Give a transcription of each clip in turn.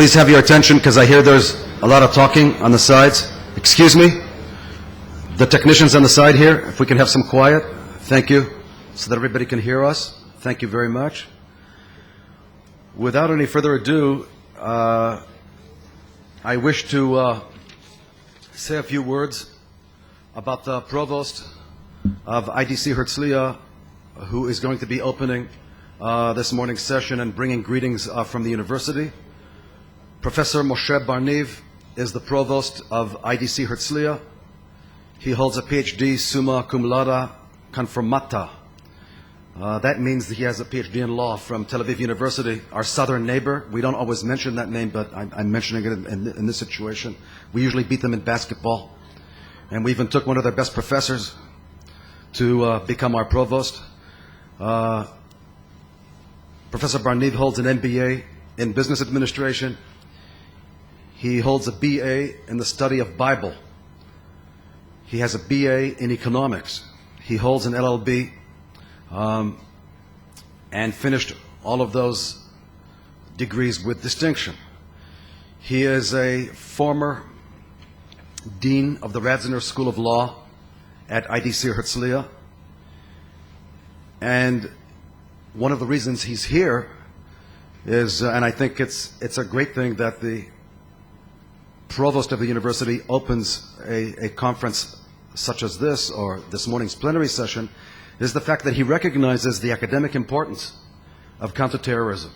Please have your attention because I hear there's a lot of talking on the sides. Excuse me? The technicians on the side here, if we can have some quiet. Thank you. So that everybody can hear us. Thank you very much. Without any further ado, I wish to say a few words about the Provost of IDC Herzliya, who is going to be opening this morning's session and bringing greetings from the university. Professor Moshe Barniv is the Provost of IDC Herzliya. He holds a PhD summa cum laude confirmata. That means that he has a PhD in law from Tel Aviv University, our southern neighbor. We don't always mention that name, but I'm mentioning it in this situation. We usually beat them in basketball. And we even took one of their best professors to become our provost. Professor Barniv holds an MBA in business administration. He holds a BA in the study of Bible. He has a BA in economics. He holds an LLB and finished all of those degrees with distinction. He is a former dean of the Radziner School of Law at IDC Herzliya. And one of the reasons he's here is, and I think it's a great thing that the provost of the university opens a conference such as this, or this morning's plenary session, is the fact that he recognizes the academic importance of counterterrorism.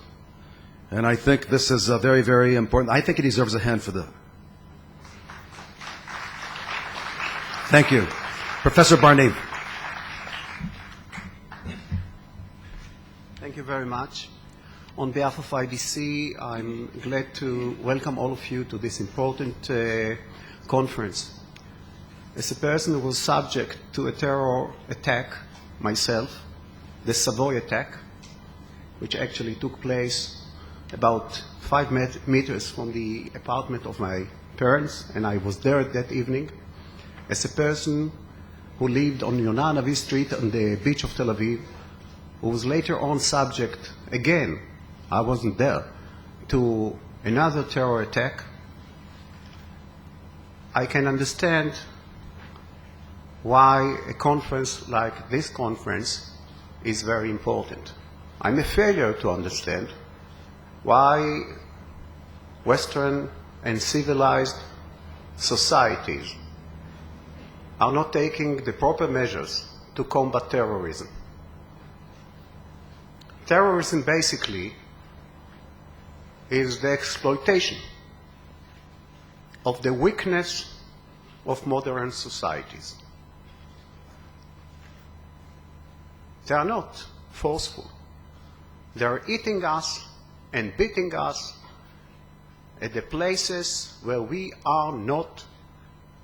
And I think this is very, very important. I think he deserves a hand for that. Thank you. Professor Barniv. Thank you very much. On behalf of IDC, I'm glad to welcome all of you to this important conference. As a person who was subject to a terror attack myself, the Savoy attack, which actually took place about 5 meters from the apartment of my parents, and I was there that evening. As a person who lived on Yonah Navi Street on the beach of Tel Aviv, who was later on subject, again, I wasn't there, to another terror attack, I can understand why a conference like this conference is very important. I'm a failure to understand why Western and civilized societies are not taking the proper measures to combat terrorism. Terrorism basically is the exploitation of the weakness of modern societies. They are not forceful. They are eating us and beating us at the places where we are not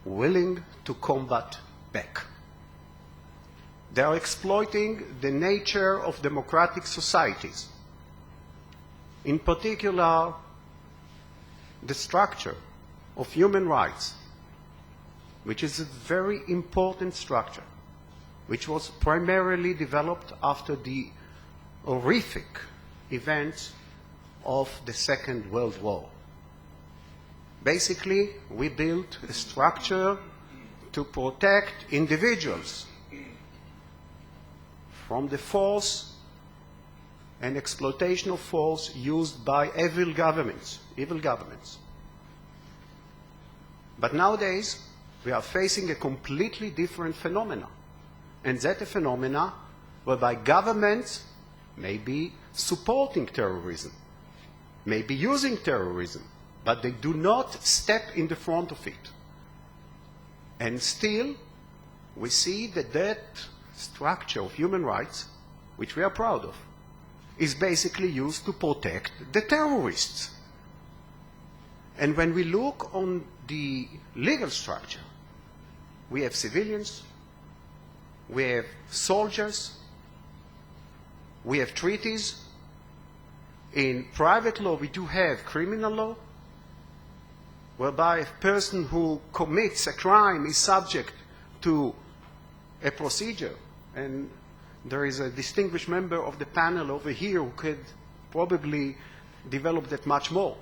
willing to combat back. They are exploiting the nature of democratic societies. In particular, the structure of human rights, which is a very important structure, which was primarily developed after the horrific events of the Second World War. Basically, we built a structure to protect individuals from the force and exploitation of force used by evil governments. But nowadays, we are facing a completely different phenomena. And that a phenomena whereby governments may be supporting terrorism, may be using terrorism, but they do not step in the front of it. And still, we see that that structure of human rights, which we are proud of, is basically used to protect the terrorists. And when we look on the legal structure, we have civilians, we have soldiers, we have treaties. In private law, we do have criminal law, whereby a person who commits a crime is subject to a procedure. And there is a distinguished member of the panel over here who could probably develop that much more.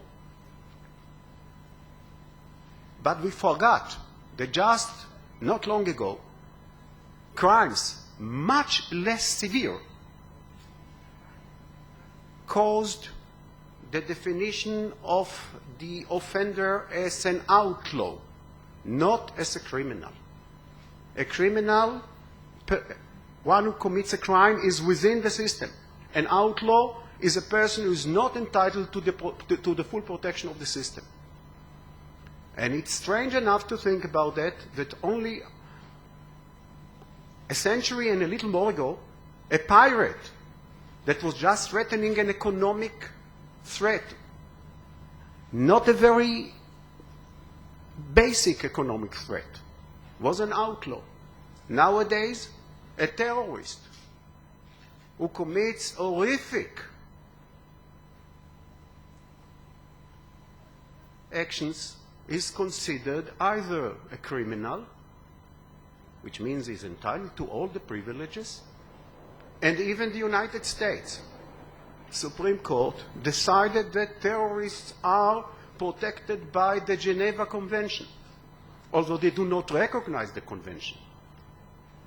But we forgot that just not long ago, crimes much less severe caused the definition of the offender as an outlaw, not as a criminal. A criminal, one who commits a crime, is within the system. An outlaw is a person who is not entitled to the full protection of the system. And it's strange enough to think about that only a century and a little more ago, a pirate that was just threatening an economic threat, not a very basic economic threat, was an outlaw. Nowadays, a terrorist who commits horrific actions is considered either a criminal, which means he's entitled to all the privileges, and even the United States Supreme Court decided that terrorists are protected by the Geneva Convention, although they do not recognize the convention.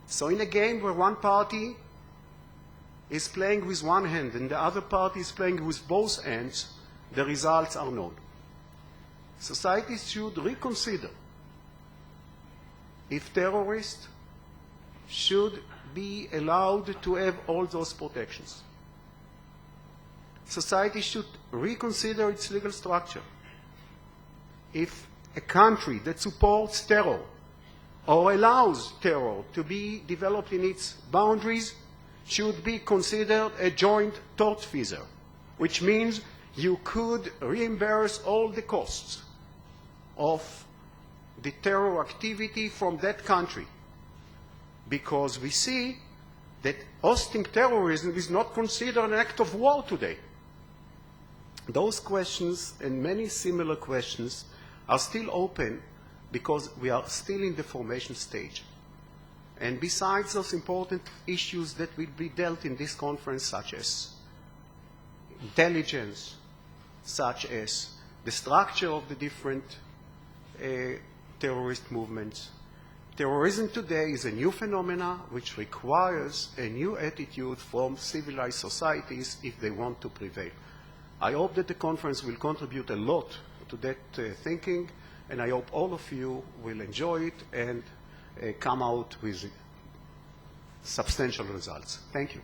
So in a game where one party is playing with one hand and the other party is playing with both hands, the results are known. Societies should reconsider if terrorists should be allowed to have all those protections. Society should reconsider its legal structure. If a country that supports terror or allows terror to be developed in its boundaries should be considered a joint tortfeasor, which means you could reimburse all the costs of the terror activity from that country, because we see that hosting terrorism is not considered an act of war today. Those questions and many similar questions are still open because we are still in the formation stage. And besides those important issues that will be dealt in this conference, such as intelligence, such as the structure of the different terrorist movements, terrorism today is a new phenomenon which requires a new attitude from civilized societies if they want to prevail. I hope that the conference will contribute a lot to that thinking, and I hope all of you will enjoy it and come out with substantial results. Thank you.